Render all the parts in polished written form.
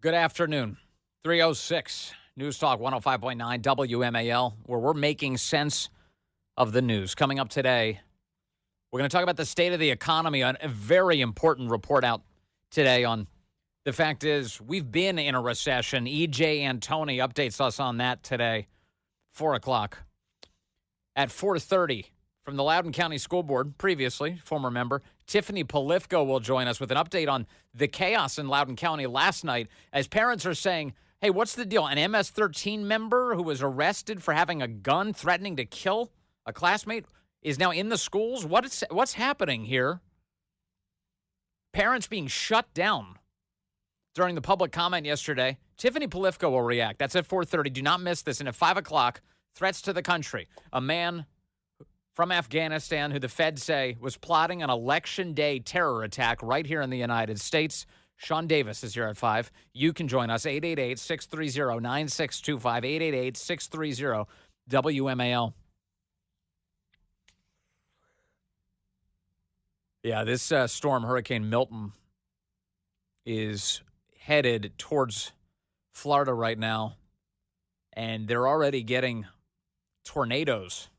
Good afternoon. 306 News Talk 105.9 WMAL, where we're making sense of the news. Coming up today, we're going to talk about the state of the economy, on a very important report out today on the fact is we've been in a recession. EJ Antoni updates us on that today, 4 o'clock. At 4:30, from the Loudoun County School Board, previously, former member, Tiffany Polifko will join us with an update on the chaos in Loudoun County last night as parents are saying, hey, what's the deal? An MS-13 member who was arrested for having a gun threatening to kill a classmate is now in the schools? What's happening here? Parents being shut down during the public comment yesterday. Tiffany Polifko will react. That's at 4:30. Do not miss this. And at 5 o'clock, threats to the country. A man from Afghanistan who the feds say was plotting an election day terror attack right here in the United States. Sean Davis is here at 5. You can join us, 888-630-9625, 888-630-WMAL. Yeah, this storm, Hurricane Milton, is headed towards Florida right now, and they're already getting tornadoes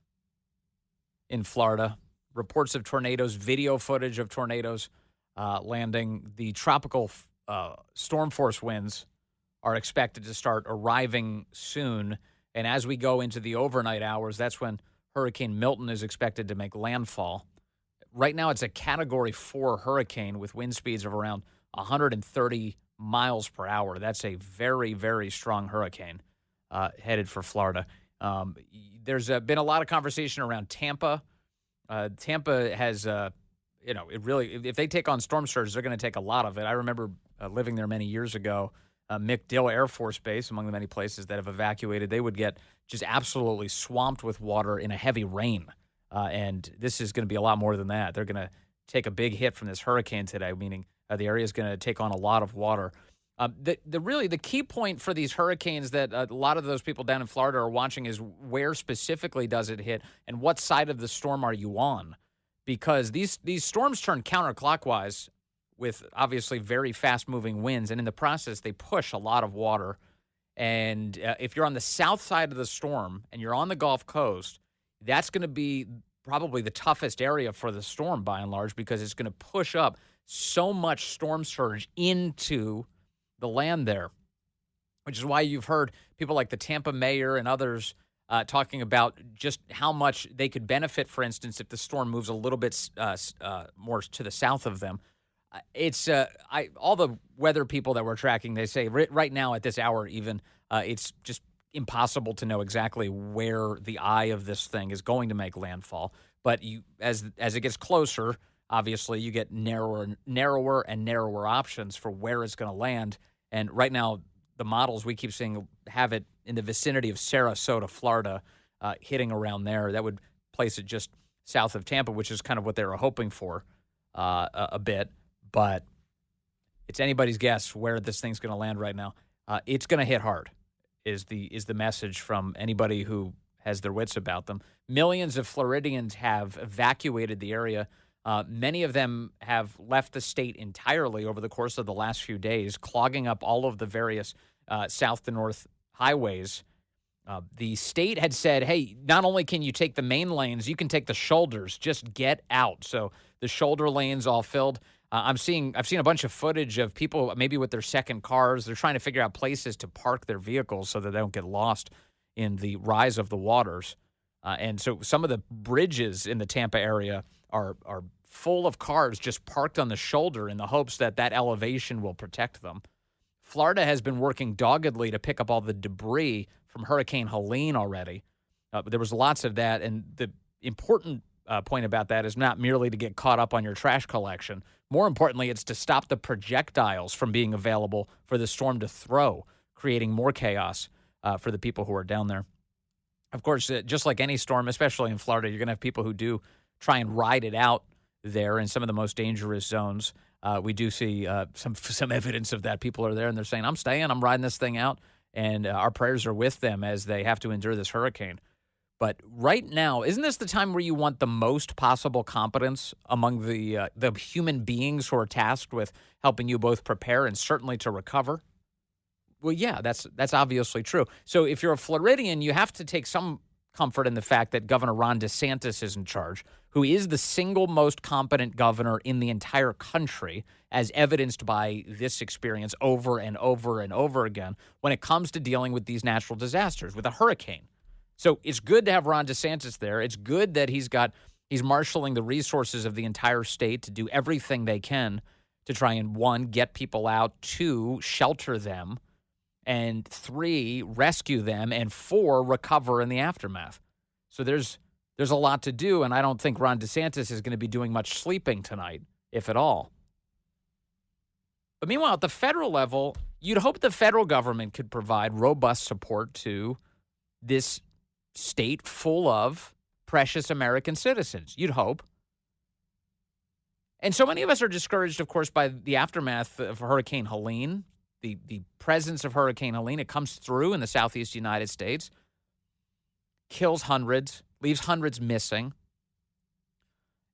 in Florida. Reports of tornadoes, video footage of tornadoes landing. The tropical storm force winds are expected to start arriving soon. And as we go into the overnight hours, that's when Hurricane Milton is expected to make landfall. Right now, it's a Category 4 hurricane with wind speeds of around 130 miles per hour. That's a very, very strong hurricane headed for Florida. There's been a lot of conversation around Tampa. Tampa has, it really, if they take on storm surge, they're going to take a lot of it. I remember living there many years ago. MacDill Air Force Base, among the many places that have evacuated, they would get just absolutely swamped with water in a heavy rain. And this is going to be a lot more than that. They're going to take a big hit from this hurricane today, meaning the area is going to take on a lot of water. The key point for these hurricanes that a lot of those people down in Florida are watching is where specifically does it hit and what side of the storm are you on? Because these storms turn counterclockwise with obviously very fast-moving winds, and in the process they push a lot of water. And if you're on the south side of the storm and you're on the Gulf Coast, that's going to be probably the toughest area for the storm by and large because it's going to push up so much storm surge into the land there, which is why you've heard people like the Tampa mayor and others talking about just how much they could benefit, for instance, if the storm moves a little bit more to the south of them. All the weather people that we're tracking, they say right now at this hour even, it's just impossible to know exactly where the eye of this thing is going to make landfall. But as it gets closer, obviously you get narrower and narrower options for where it's going to land. And right now, the models we keep seeing have it in the vicinity of Sarasota, Florida, hitting around there. That would place it just south of Tampa, which is kind of what they were hoping for a bit. But it's anybody's guess where this thing's going to land right now. It's going to hit hard is the message from anybody who has their wits about them. Millions of Floridians have evacuated the area. Many of them have left the state entirely over the course of the last few days, clogging up all of the various south to north highways. The state had said, hey, not only can you take the main lanes, you can take the shoulders. Just get out. So the shoulder lanes all filled. I've seen a bunch of footage of people maybe with their second cars. They're trying to figure out places to park their vehicles so that they don't get lost in the rise of the waters. And so some of the bridges in the Tampa area are full of cars just parked on the shoulder in the hopes that elevation will protect them. Florida has been working doggedly to pick up all the debris from Hurricane Helene already. There was lots of that, and the important point about that is not merely to get caught up on your trash collection. More importantly, it's to stop the projectiles from being available for the storm to throw, creating more chaos for the people who are down there. Of course, just like any storm, especially in Florida, you're going to have people who do try and ride it out there in some of the most dangerous zones. We do see some evidence of that. People are there and they're saying, I'm staying, I'm riding this thing out, and our prayers are with them as they have to endure this hurricane. But right now, isn't this the time where you want the most possible competence among the human beings who are tasked with helping you both prepare and certainly to recover? Well, yeah, that's obviously true. So if you're a Floridian, you have to take some comfort in the fact that Governor Ron DeSantis is in charge, who is the single most competent governor in the entire country, as evidenced by this experience over and over and over again when it comes to dealing with these natural disasters, with a hurricane. So it's good to have Ron DeSantis there. It's good that he's marshaling the resources of the entire state to do everything they can to try and, one, get people out, two, shelter them, and three, rescue them, and four, recover in the aftermath. So there's a lot to do, and I don't think Ron DeSantis is going to be doing much sleeping tonight, if at all. But meanwhile, at the federal level, you'd hope the federal government could provide robust support to this state full of precious American citizens. You'd hope. And so many of us are discouraged, of course, by the aftermath of Hurricane Helene, the presence of Hurricane Helene. It comes through in the southeast United States, kills hundreds, leaves hundreds missing.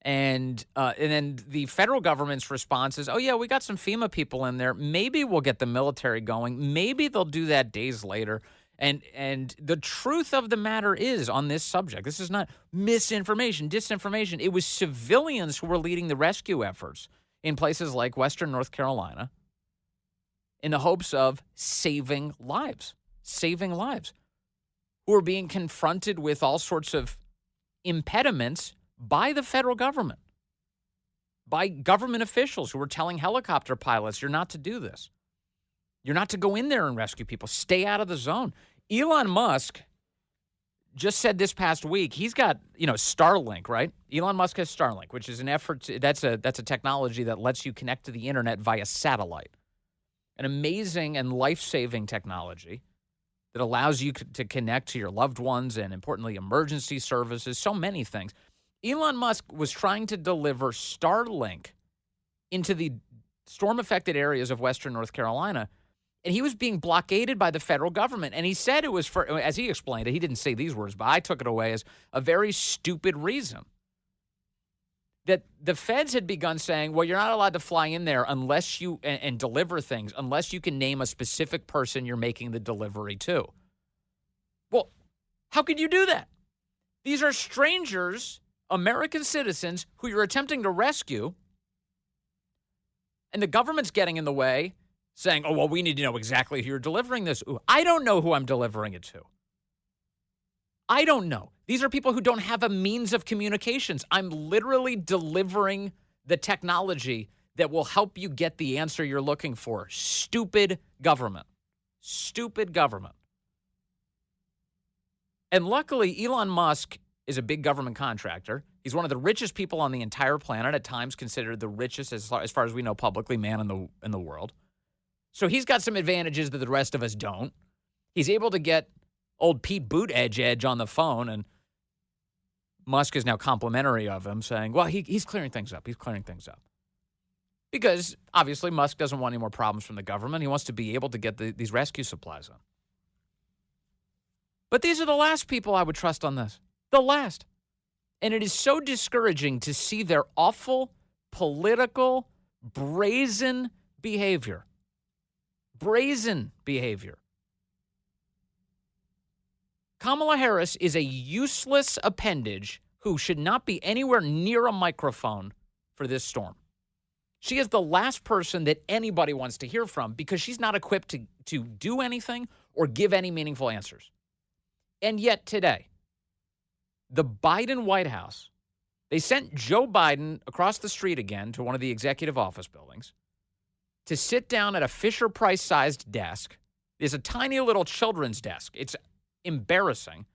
And then the federal government's response is, oh, yeah, we got some FEMA people in there. Maybe we'll get the military going. Maybe they'll do that days later. And the truth of the matter is on this subject, this is not misinformation, disinformation. It was civilians who were leading the rescue efforts in places like Western North Carolina in the hopes of saving lives, who are being confronted with all sorts of impediments by the federal government, by government officials who were telling helicopter pilots, you're not to do this. You're not to go in there and rescue people. Stay out of the zone. Elon Musk just said this past week, he's got, Starlink, right? Elon Musk has Starlink, which is an effort to, that's a technology that lets you connect to the internet via satellite. An amazing and life-saving technology that allows you to connect to your loved ones and, importantly, emergency services, so many things. Elon Musk was trying to deliver Starlink into the storm-affected areas of Western North Carolina, and he was being blockaded by the federal government. And he said it was for, as he explained it, he didn't say these words, but I took it away as a very stupid reason. That the feds had begun saying, well, you're not allowed to fly in there unless you, and deliver things, unless you can name a specific person you're making the delivery to. Well, how could you do that? These are strangers, American citizens, who you're attempting to rescue, and the government's getting in the way, saying, oh, well, we need to know exactly who you're delivering this. Ooh, I don't know who I'm delivering it to. I don't know. These are people who don't have a means of communications. I'm literally delivering the technology that will help you get the answer you're looking for. Stupid government. Stupid government. And luckily, Elon Musk is a big government contractor. He's one of the richest people on the entire planet, at times considered the richest, as far as we know publicly, man in the world. So he's got some advantages that the rest of us don't. He's able to get old Pete Buttigieg on the phone, and Musk is now complimentary of him, saying, well, he's clearing things up. He's clearing things up. Because, obviously, Musk doesn't want any more problems from the government. He wants to be able to get these rescue supplies on. But these are the last people I would trust on this. The last. And it is so discouraging to see their awful, political, brazen behavior. Brazen behavior. Kamala Harris is a useless appendage who should not be anywhere near a microphone for this storm. She is the last person that anybody wants to hear from because she's not equipped to do anything or give any meaningful answers. And yet today, the Biden White House, they sent Joe Biden across the street again to one of the executive office buildings to sit down at a Fisher-Price-sized desk. There's a tiny little children's desk. It's embarrassing.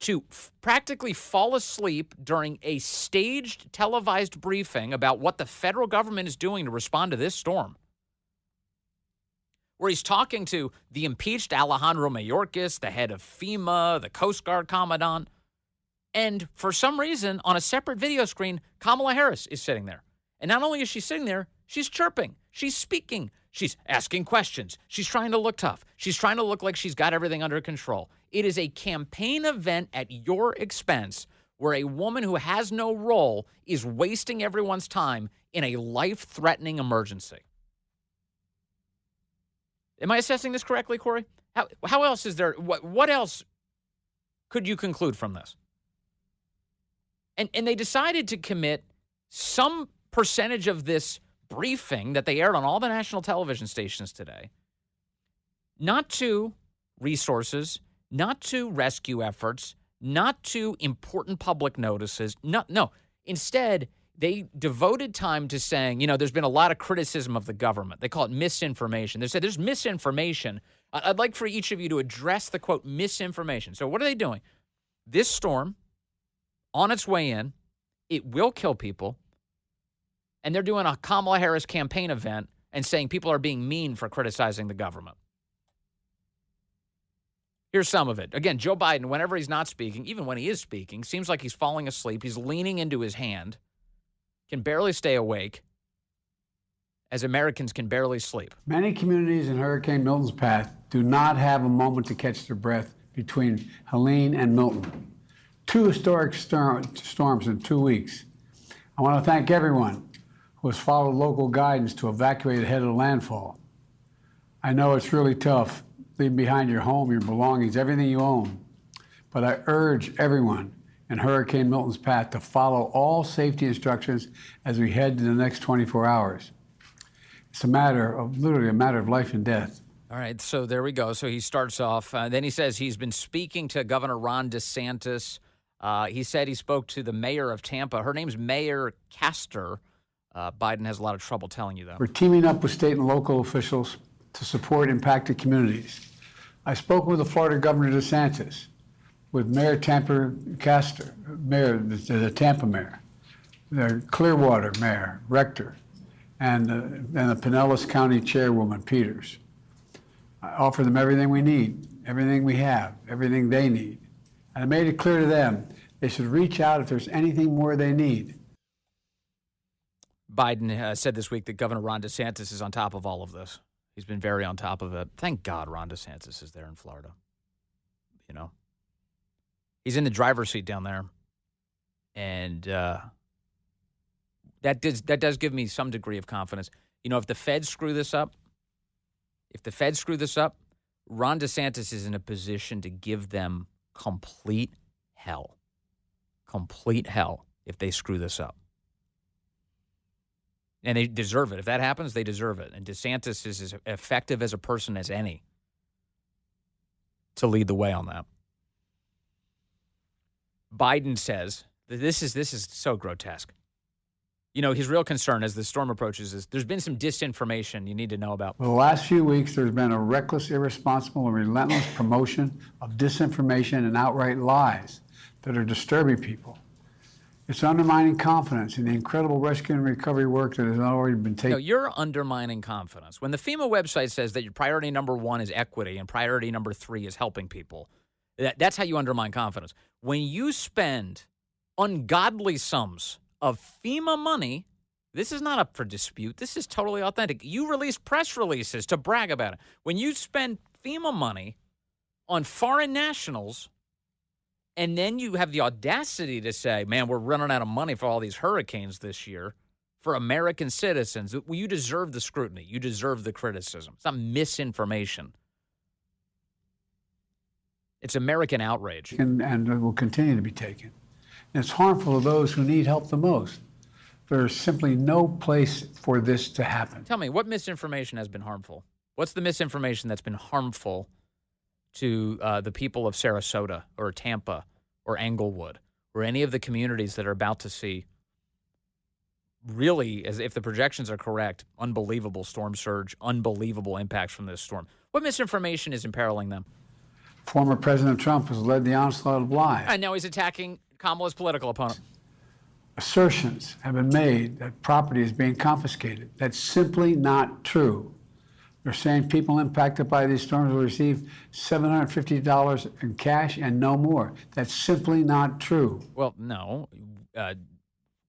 To practically fall asleep during a staged, televised briefing about what the federal government is doing to respond to this storm, where he's talking to the impeached Alejandro Mayorkas, the head of FEMA, the Coast Guard commandant, and for some reason, on a separate video screen, Kamala Harris is sitting there. And not only is she sitting there, she's chirping, she's speaking, she's asking questions, she's trying to look tough, she's trying to look like she's got everything under control. It is a campaign event at your expense where a woman who has no role is wasting everyone's time in a life-threatening emergency. Am I assessing this correctly, Corey? How else is there? What else could you conclude from this? And they decided to commit some percentage of this briefing that they aired on all the national television stations today, not to resources, not to rescue efforts, not to important public notices. No. Instead, they devoted time to saying, there's been a lot of criticism of the government. They call it misinformation. They said there's misinformation. I'd like for each of you to address the, quote, misinformation. So what are they doing? This storm, on its way in, it will kill people. And they're doing a Kamala Harris campaign event and saying people are being mean for criticizing the government. Here's some of it. Again, Joe Biden, whenever he's not speaking, even when he is speaking, seems like he's falling asleep. He's leaning into his hand, can barely stay awake, as Americans can barely sleep. Many communities in Hurricane Milton's path do not have a moment to catch their breath between Helene and Milton. 2 historic storms in 2 weeks. I want to thank everyone who has followed local guidance to evacuate ahead of the landfall. I know it's really tough leaving behind your home, your belongings, everything you own. But I urge everyone in Hurricane Milton's path to follow all safety instructions as we head to the next 24 hours. It's literally a matter of life and death. All right, so there we go. So he starts off. Then he says he's been speaking to Governor Ron DeSantis. He said he spoke to the mayor of Tampa. Her name's Mayor Castor. Biden has a lot of trouble telling you that. We're teaming up with state and local officials to support impacted communities. I spoke with the Florida Governor DeSantis, with Mayor Castor, the Tampa mayor, the Clearwater mayor, Rector, and the Pinellas County Chairwoman, Peters. I offer them everything we need, everything we have, everything they need. And I made it clear to them they should reach out if there's anything more they need. Biden said this week that Governor Ron DeSantis is on top of all of this. He's been very on top of it. Thank God Ron DeSantis is there in Florida. He's in the driver's seat down there. And that does give me some degree of confidence. If the Feds screw this up, Ron DeSantis is in a position to give them complete hell if they screw this up. And they deserve it. If that happens, they deserve it. And DeSantis is as effective as a person as any to lead the way on that. Biden says that this is so grotesque. His real concern as the storm approaches is there's been some disinformation you need to know about. For the last few weeks, there's been a reckless, irresponsible, and relentless promotion of disinformation and outright lies that are disturbing people. It's undermining confidence in the incredible rescue and recovery work that has already been taken. No, you're undermining confidence. When the FEMA website says that your priority number 1 is equity and priority number 3 is helping people, that's how you undermine confidence. When you spend ungodly sums of FEMA money, this is not up for dispute. This is totally authentic. You release press releases to brag about it. When you spend FEMA money on foreign nationals, and then you have the audacity to say, man, we're running out of money for all these hurricanes this year for American citizens. Well, you deserve the scrutiny. You deserve the criticism. It's not misinformation. It's American outrage. And will continue to be taken. And it's harmful to those who need help the most. There's simply no place for this to happen. Tell me, what misinformation has been harmful? What's the misinformation that's been harmful to the people of Sarasota or Tampa or Englewood or any of the communities that are about to see really, as if the projections are correct, unbelievable storm surge, unbelievable impacts from this storm? What misinformation is imperiling them? Former President Trump has led the onslaught of lies. And now he's attacking Kamala's political opponent. Assertions have been made that property is being confiscated. That's simply not true. They're saying people impacted by these storms will receive $750 in cash and no more. That's simply not true. Well, no.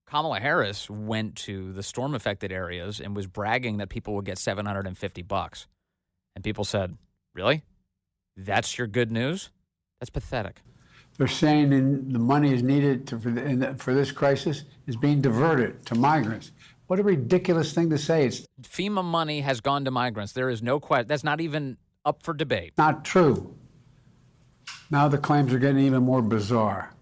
Kamala Harris went to the storm-affected areas and was bragging that people would get $750. And people said, really? That's your good news? That's pathetic. They're saying the money is needed for this crisis is being diverted to migrants. What a ridiculous thing to say. It's FEMA money has gone to migrants. There is no question. That's not even up for debate. not true. Now the claims are getting even more bizarre.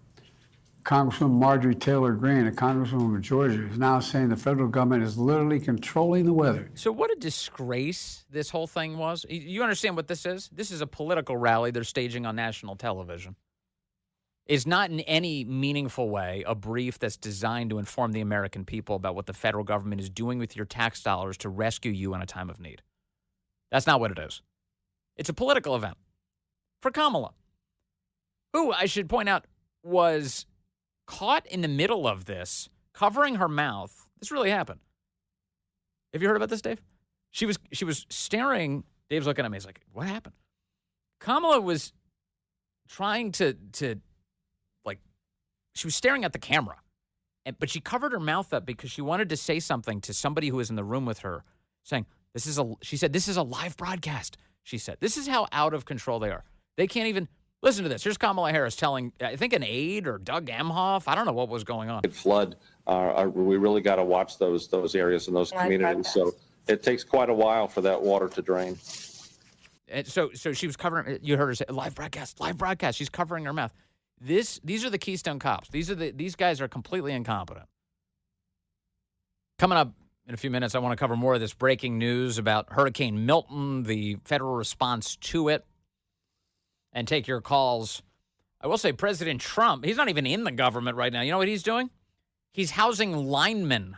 Congresswoman Marjorie Taylor Greene, a congresswoman of Georgia, is now saying the federal government is literally controlling the weather. So what a disgrace this whole thing was. You understand what this is? This is a political rally they're staging on national television. It's not in any meaningful way a brief that's designed to inform the American people about what the federal government is doing with your tax dollars to rescue you in a time of need. That's not what it is. It's a political event for Kamala, who, I should point out, was caught in the middle of this, covering her mouth. This really happened. Have you heard about this, Dave? She was staring. Dave's looking at me. He's like, what happened? Kamala was trying to she was staring at the camera, but she covered her mouth up because she wanted to say something to somebody who was in the room with her, saying, she said, this is a live broadcast. She said, this is how out of control they are. They can't even listen to this. Here's Kamala Harris telling, I think, an aide or Doug Emhoff. I don't know what was going on. Flood. We really got to watch those areas and those communities. So it takes quite a while for that water to drain. And so she was covering. You heard her say, live broadcast. She's covering her mouth. These are the Keystone Cops. These guys are completely incompetent. Coming up in a few minutes, I want to cover more of this breaking news about Hurricane Milton, the federal response to it, and take your calls. I will say President Trump, he's not even in the government right now. You know what he's doing? He's housing linemen,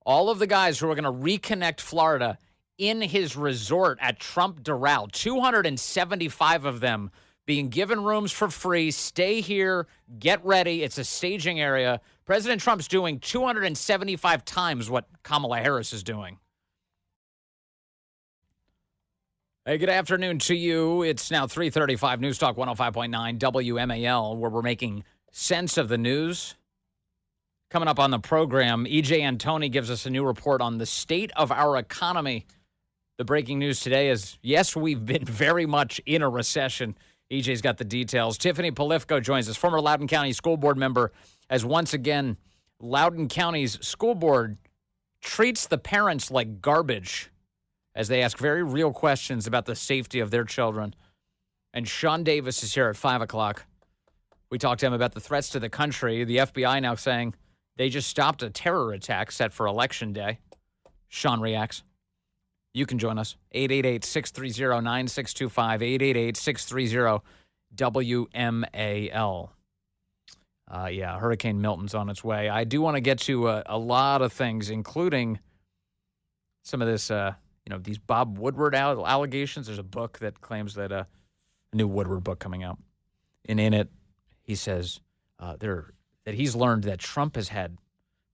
all of the guys who are going to reconnect Florida in his resort at Trump Doral. 275 of them being given rooms for free. Stay here. Get ready. It's a staging area. President Trump's doing 275 times what Kamala Harris is doing. Hey, good afternoon to you. It's now 3:35 News Talk 105.9 WMAL, where we're making sense of the news. Coming up on the program, E.J. Antoni gives us a new report on the state of our economy. The breaking news today is, yes, we've been very much in a recession. EJ's got the details. Tiffany Polifko joins us, former Loudoun County School Board member, as once again, Loudoun County's school board treats the parents like garbage as they ask very real questions about the safety of their children. And Sean Davis is here at 5 o'clock. We talked to him about the threats to the country. The FBI now saying they just stopped a terror attack set for Election Day. Sean reacts. You can join us. 888-630-9625, 888-630-WMAL. Yeah, Hurricane Milton's on its way. I do want to get to a lot of things, including some of this, these Bob Woodward allegations. There's a book that claims that a new Woodward book coming out. And in it, he says that he's learned that Trump has had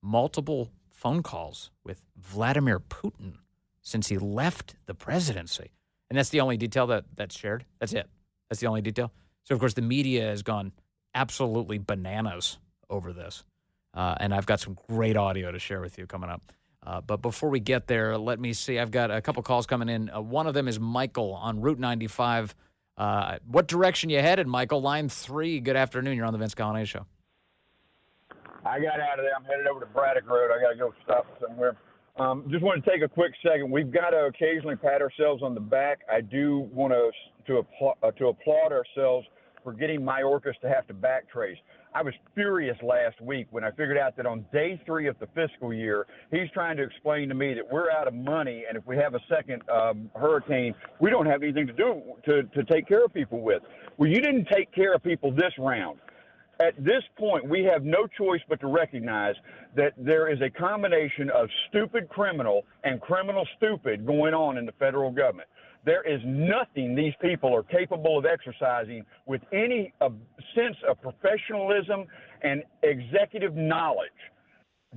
multiple phone calls with Vladimir Putin since he left the presidency. And that's the only detail that's shared. That's it. That's the only detail. So, of course, the media has gone absolutely bananas over this. And I've got some great audio to share with you coming up. But before we get there, let me see. I've got a couple calls coming in. One of them is Michael on Route 95. What direction you headed, Michael? Line 3. Good afternoon. You're on the Vince Coglianese Show. I got out of there. I'm headed over to Braddock Road. I got to go stop somewhere. Just want to take a quick second. We've got to occasionally pat ourselves on the back. I do want to applaud ourselves for getting Mayorkas to have to backtrace. I was furious last week when I figured out that on day 3 of the fiscal year, he's trying to explain to me that we're out of money, and if we have a second hurricane, we don't have anything to do to take care of people with. Well, you didn't take care of people this round. At this point, we have no choice but to recognize that there is a combination of stupid criminal and criminal stupid going on in the federal government. There is nothing these people are capable of exercising with any sense of professionalism and executive knowledge.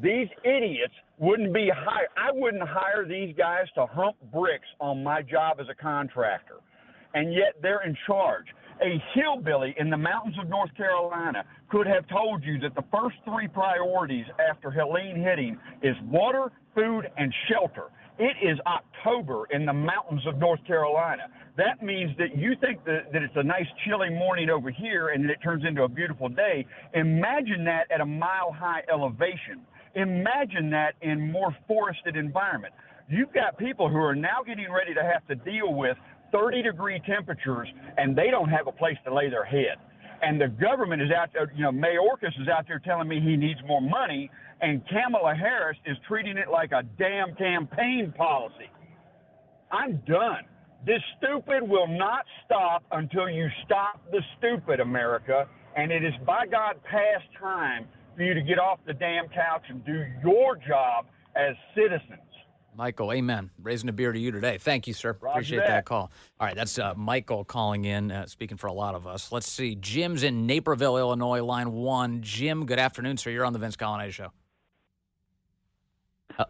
These idiots wouldn't be hired. I wouldn't hire these guys to hump bricks on my job as a contractor, and yet they're in charge. A hillbilly in the mountains of North Carolina could have told you that the first 3 priorities after Helene hitting is water, food, and shelter. It is October in the mountains of North Carolina. That means that you think that it's a nice chilly morning over here and that it turns into a beautiful day. Imagine that at a mile-high elevation. Imagine that in more forested environment. You've got people who are now getting ready to have to deal with 30-degree temperatures, and they don't have a place to lay their head. And the government is out there, Mayorkas is out there telling me he needs more money, and Kamala Harris is treating it like a damn campaign policy. I'm done. This stupid will not stop until you stop the stupid, America. And it is, by God, past time for you to get off the damn couch and do your job as citizens. Michael, amen. Raising a beer to you today. Thank you, sir. Roger Appreciate that call. All right, that's Michael calling in, speaking for a lot of us. Let's see. Jim's in Naperville, Illinois, line 1. Jim, good afternoon, sir. You're on the Vince Coglianese Show.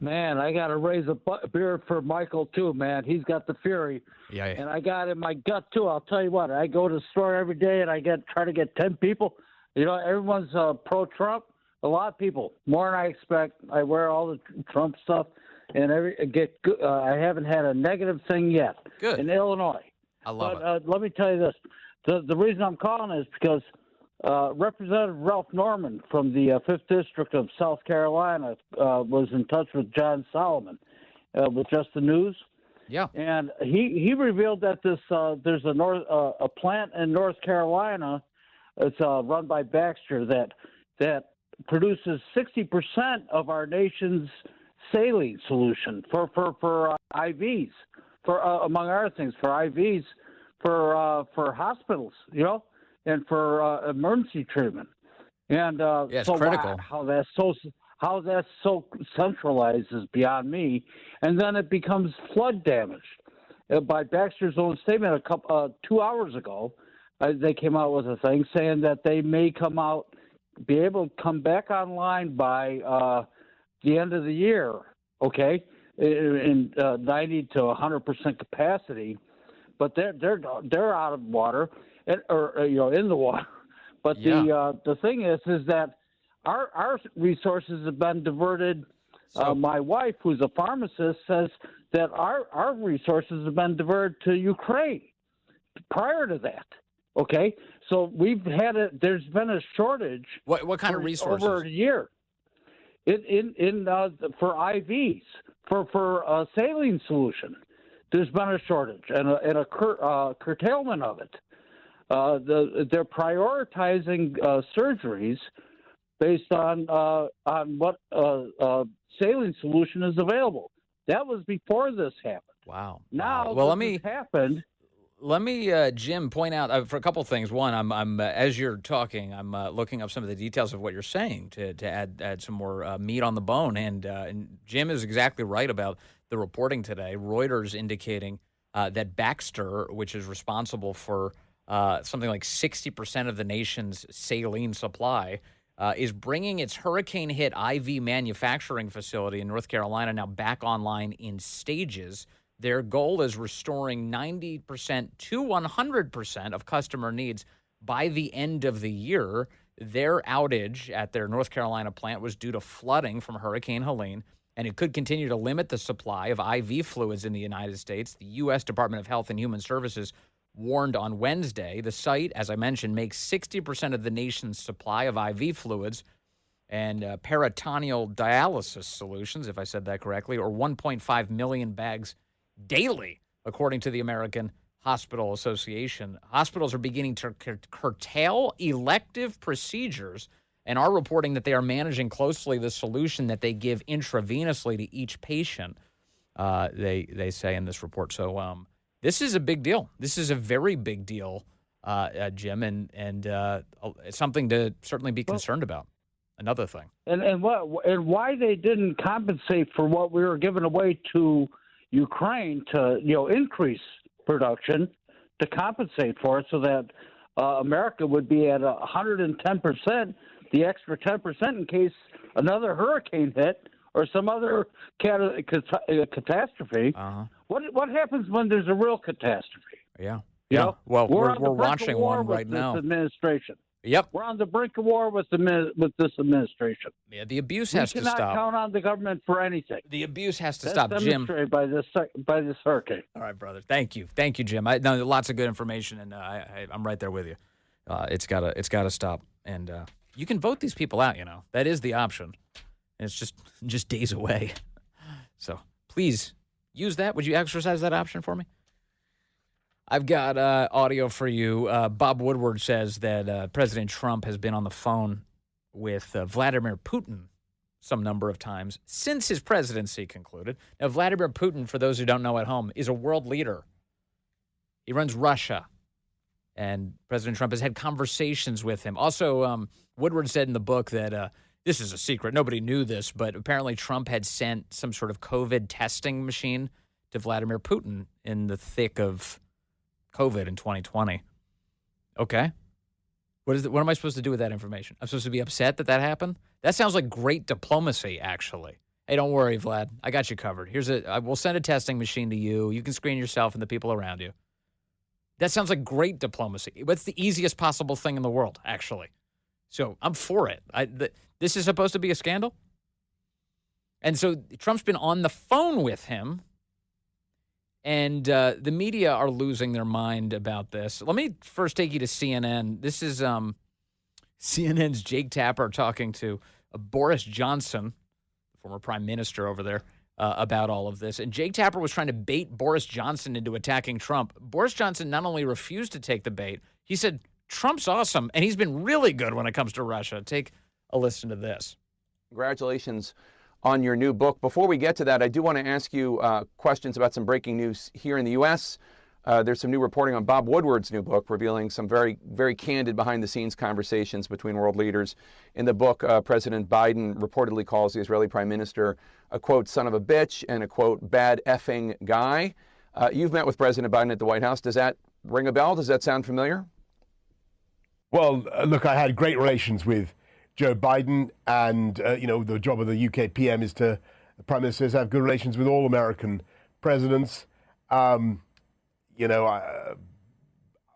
Man, I got to raise a beer for Michael, too, man. He's got the fury. Yeah. And I got in my gut, too. I'll tell you what. I go to the store every day, and I try to get 10 people. Everyone's pro-Trump. A lot of people, more than I expect. I wear all the Trump stuff, and I haven't had a negative thing yet. Good. In Illinois. I love it. Let me tell you this. The reason I'm calling is because Representative Ralph Norman from the 5th District of South Carolina was in touch with John Solomon with Just the News. Yeah. And he revealed that there's a plant in North Carolina. It's run by Baxter that produces 60% of our nation's saline solution for IVs, for among other things, for IVs, for hospitals, and for emergency treatment. And it's so critical. How that's so centralized is beyond me. And then it becomes flood damage. By Baxter's own statement, 2 hours ago, they came out with a thing saying that they may be able to come back online by the end of the year, okay, in 90 to 100% capacity, but they're out of water, or in the water. But the thing is that our resources have been diverted. My wife, who's a pharmacist, says that our resources have been diverted to Ukraine prior to that. Okay, so there's been a shortage. What kind of resources? Over a year. For IVs, for saline solution, there's been a shortage and a curtailment of it. They're prioritizing surgeries based on what saline solution is available. That was before this happened. Wow. Now, well, this has happened. Let me, Jim, point out for a couple of things. One, I'm as you're talking, I'm looking up some of the details of what you're saying to add some more meat on the bone. And Jim is exactly right about the reporting today. Reuters indicating that Baxter, which is responsible for something like 60% of the nation's saline supply, is bringing its hurricane-hit IV manufacturing facility in North Carolina now back online in stages. Their goal is restoring 90% to 100% of customer needs by the end of the year. Their outage at their North Carolina plant was due to flooding from Hurricane Helene, and it could continue to limit the supply of IV fluids in the United States. The U.S. Department of Health and Human Services warned on Wednesday. The site, as I mentioned, makes 60% of the nation's supply of IV fluids and peritoneal dialysis solutions, if I said that correctly, or 1.5 million bags daily, according to the American Hospital Association. Hospitals are beginning to curtail elective procedures and are reporting that they are managing closely the solution that they give intravenously to each patient, they say in this report. So this is a big deal. This is a very big deal, Jim, and it's something to certainly be concerned about. Another thing. And why they didn't compensate for what we were giving away to Ukraine to increase production to compensate for it, so that America would be at 110%, the extra 10% in case another hurricane hit or some other catastrophe. Uh-huh. What happens when there's a real catastrophe? Yeah. Well, we're watching one right now. This administration. Yep. We're on the brink of war with this administration. Yeah, the abuse has to stop. We cannot count on the government for anything. The abuse has to stop, Jim. By this hurricane. All right, brother. Thank you, Jim. Lots of good information, and I'm right there with you. It's gotta stop, and you can vote these people out. That is the option, And it's just days away. So please use that. Would you exercise that option for me? I've got audio for you. Bob Woodward says that President Trump has been on the phone with Vladimir Putin some number of times since his presidency concluded. Now, Vladimir Putin, for those who don't know at home, is a world leader. He runs Russia, and President Trump has had conversations with him. Also, Woodward said in the book that this is a secret. Nobody knew this, but apparently Trump had sent some sort of COVID testing machine to Vladimir Putin in the thick of COVID in 2020. Okay. What am I supposed to do with that information? I'm supposed to be upset that happened? That sounds like great diplomacy, actually. Hey, don't worry, Vlad. I got you covered. We'll send a testing machine to you. You can screen yourself and the people around you. That sounds like great diplomacy. What's the easiest possible thing in the world, actually? So I'm for it. This is supposed to be a scandal? And so Trump's been on the phone with him, and the media are losing their mind about this. Let me first take you to CNN. This is CNN's Jake Tapper talking to Boris Johnson, former prime minister over there, about all of this. And Jake Tapper was trying to bait Boris Johnson into attacking Trump. Boris Johnson not only refused to take the bait, he said, Trump's awesome, and he's been really good when it comes to Russia. Take a listen to this. Congratulations on your new book. Before we get to that, I do want to ask you questions about some breaking news here in the U.S. There's some new reporting on Bob Woodward's new book, revealing some very, very candid behind-the-scenes conversations between world leaders. In the book, President Biden reportedly calls the Israeli prime minister a, quote, son of a bitch and a, quote, bad effing guy. You've met with President Biden at the White House. Does that ring a bell? Does that sound familiar? Well, look, I had great relations with Joe Biden, and, the job of the UK PM is the Prime Minister is to have good relations with all American presidents. All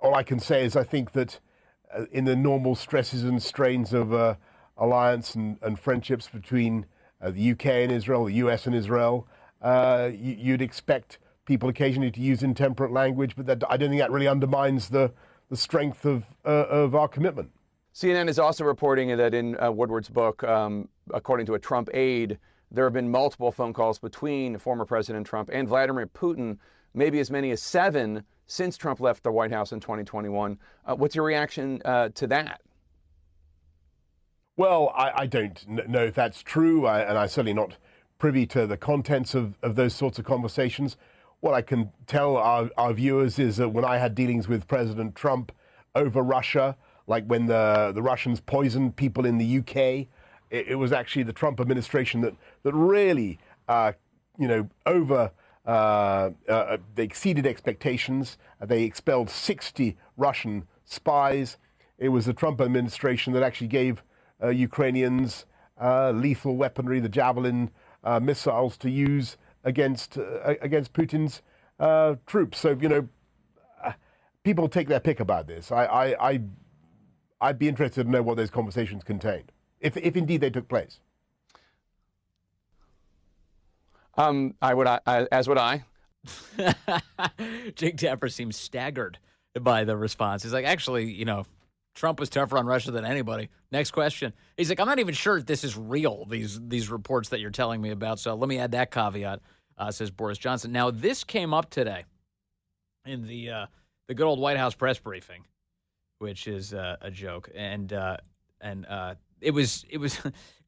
I can say is I think that in the normal stresses and strains of alliance and friendships between the UK and Israel, the US and Israel, you'd expect people occasionally to use intemperate language, but I don't think that really undermines the strength of our commitment. CNN is also reporting that in Woodward's book, according to a Trump aide, there have been multiple phone calls between former President Trump and Vladimir Putin, maybe as many as 7 since Trump left the White House in 2021. What's your reaction to that? Well, I don't know if that's true, and I'm certainly not privy to the contents of those sorts of conversations. What I can tell our viewers is that when I had dealings with President Trump over Russia, like when the Russians poisoned people in the UK, it was actually the Trump administration that really, they exceeded expectations. They expelled 60 Russian spies. It was the Trump administration that actually gave Ukrainians lethal weaponry, the Javelin missiles, to use against Putin's troops. So, people take their pick about this. I'd be interested to know what those conversations contained, if indeed they took place. As would I. Jake Tapper seems staggered by the response. He's like, actually, Trump was tougher on Russia than anybody. Next question. He's like, I'm not even sure if this is real, these reports that you're telling me about. So let me add that caveat, says Boris Johnson. Now, this came up today in the good old White House press briefing, which is a joke. And it was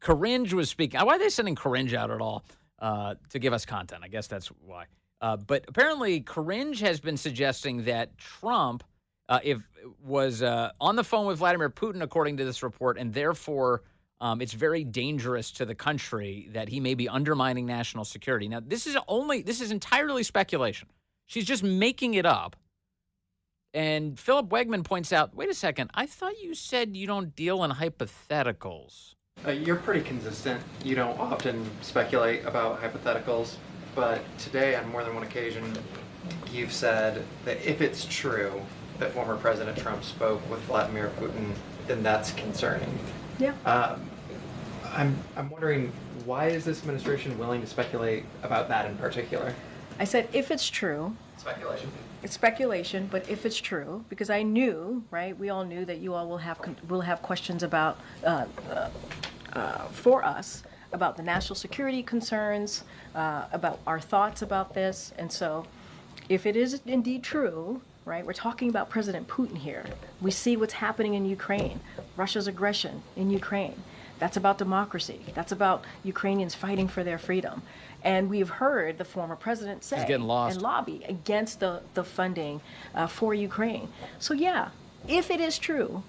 Coringe was speaking. Why are they sending Coringe out at all? To give us content. I guess that's why. But apparently Coringe has been suggesting that Trump was on the phone with Vladimir Putin, according to this report, and therefore it's very dangerous to the country that he may be undermining national security. Now, this is entirely speculation. She's just making it up. And Philip Wegman points out, wait a second, I thought you said you don't deal in hypotheticals. You're pretty consistent. You don't often speculate about hypotheticals, but today on more than one occasion, you've said that if it's true that former President Trump spoke with Vladimir Putin, then that's concerning. Yeah. I'm wondering, why is this administration willing to speculate about that in particular? I said if it's true. Speculation. It's speculation, but if it's true, because I knew, right? We all knew that you all will have questions about for us about the national security concerns, about our thoughts about this. And so if it is indeed true, right, we're talking about President Putin here. We see what's happening in Ukraine, Russia's aggression in Ukraine. That's about democracy. That's about Ukrainians fighting for their freedom. And we've heard the former president say and lobby against the funding for Ukraine. So yeah, if it is true,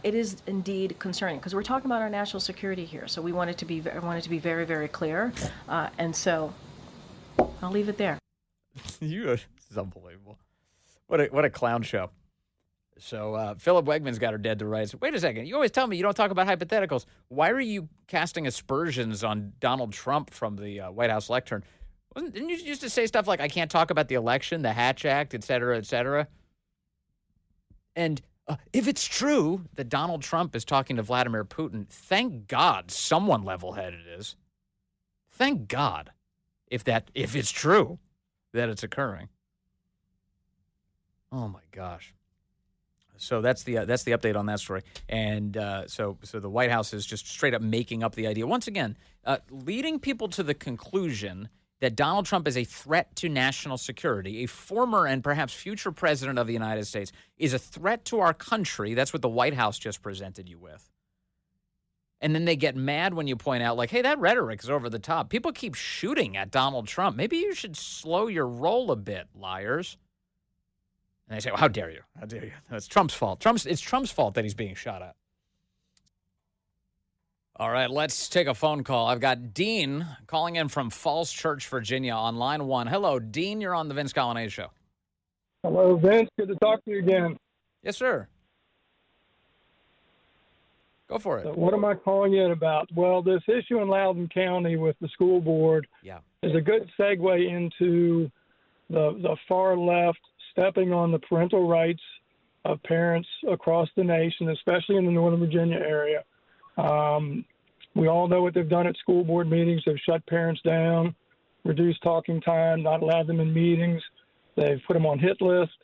it is indeed concerning because we're talking about our national security here. So we want it to be very, very clear. And so I'll leave it there. This is unbelievable. What a clown show. So Philip Wegman's got her dead to rights. Wait a second. You always tell me you don't talk about hypotheticals. Why are you casting aspersions on Donald Trump from the White House lectern? Didn't you used to say stuff like, I can't talk about the election, the Hatch Act, et cetera, et cetera? And if it's true that Donald Trump is talking to Vladimir Putin, thank God someone level-headed is. Thank God if it's true that it's occurring. Oh, my gosh. So that's the update on that story. And so the White House is just straight up making up the idea. Once again, leading people to the conclusion that Donald Trump is a threat to national security, a former and perhaps future president of the United States, is a threat to our country. That's what the White House just presented you with. And then they get mad when you point out, like, hey, that rhetoric is over the top. People keep shooting at Donald Trump. Maybe you should slow your roll a bit, liars. And they say, well, how dare you? How dare you? It's Trump's fault. It's Trump's fault that he's being shot at. All right, let's take a phone call. I've got Dean calling in from Falls Church, Virginia on line 1. Hello, Dean. You're on the Vince Coglianese Show. Hello, Vince. Good to talk to you again. Yes, sir. Go for it. So what am I calling in about? Well, this issue in Loudoun County with the school board is a good segue into the far left stepping on the parental rights of parents across the nation, especially in the Northern Virginia area. We all know what they've done at school board meetings. They've shut parents down, reduced talking time, not allowed them in meetings. They've put them on hit list.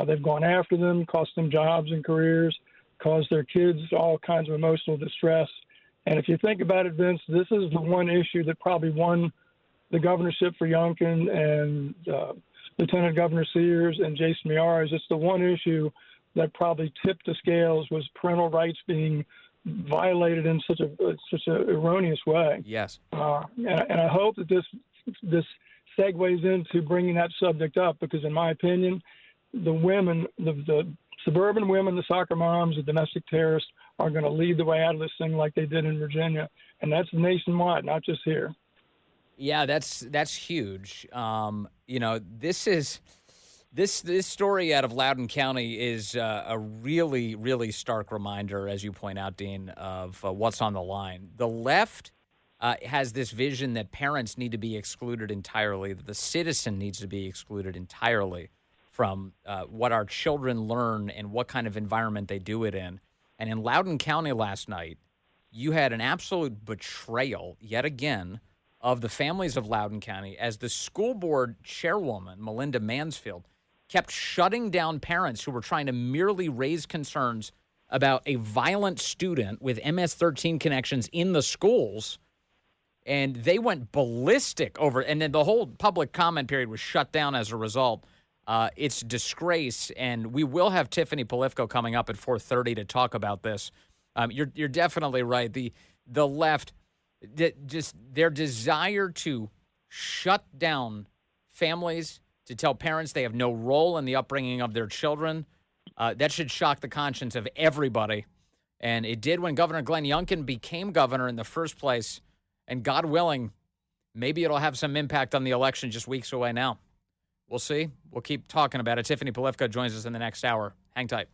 They've gone after them, cost them jobs and careers, caused their kids all kinds of emotional distress. And if you think about it, Vince, this is the one issue that probably won the governorship for Youngkin and Lieutenant Governor Sears and Jason Miyares. It's the one issue that probably tipped the scales was parental rights being violated in such a erroneous way. Yes. And I hope that this segues into bringing that subject up because, in my opinion, the women, the suburban women, the soccer moms, the domestic terrorists are going to lead the way out of this thing like they did in Virginia, and that's nationwide, not just here. Yeah, that's huge. This story out of Loudoun County is a really, really stark reminder, as you point out, Dean, of what's on the line. The left has this vision that parents need to be excluded entirely, that the citizen needs to be excluded entirely from what our children learn and what kind of environment they do it in. And in Loudoun County last night, you had an absolute betrayal, yet again, of the families of Loudoun County as the school board chairwoman, Melinda Mansfield, kept shutting down parents who were trying to merely raise concerns about a violent student with MS-13 connections in the schools. And they went ballistic over it. And then the whole public comment period was shut down as a result. It's disgrace. And we will have Tiffany Polifko coming up at 4:30 to talk about this. You're definitely right. The left, just their desire to shut down families, to tell parents they have no role in the upbringing of their children, that should shock the conscience of everybody. And it did when Governor Glenn Youngkin became governor in the first place. And God willing, maybe it'll have some impact on the election just weeks away now. We'll see. We'll keep talking about it. Tiffany Polifko joins us in the next hour. Hang tight.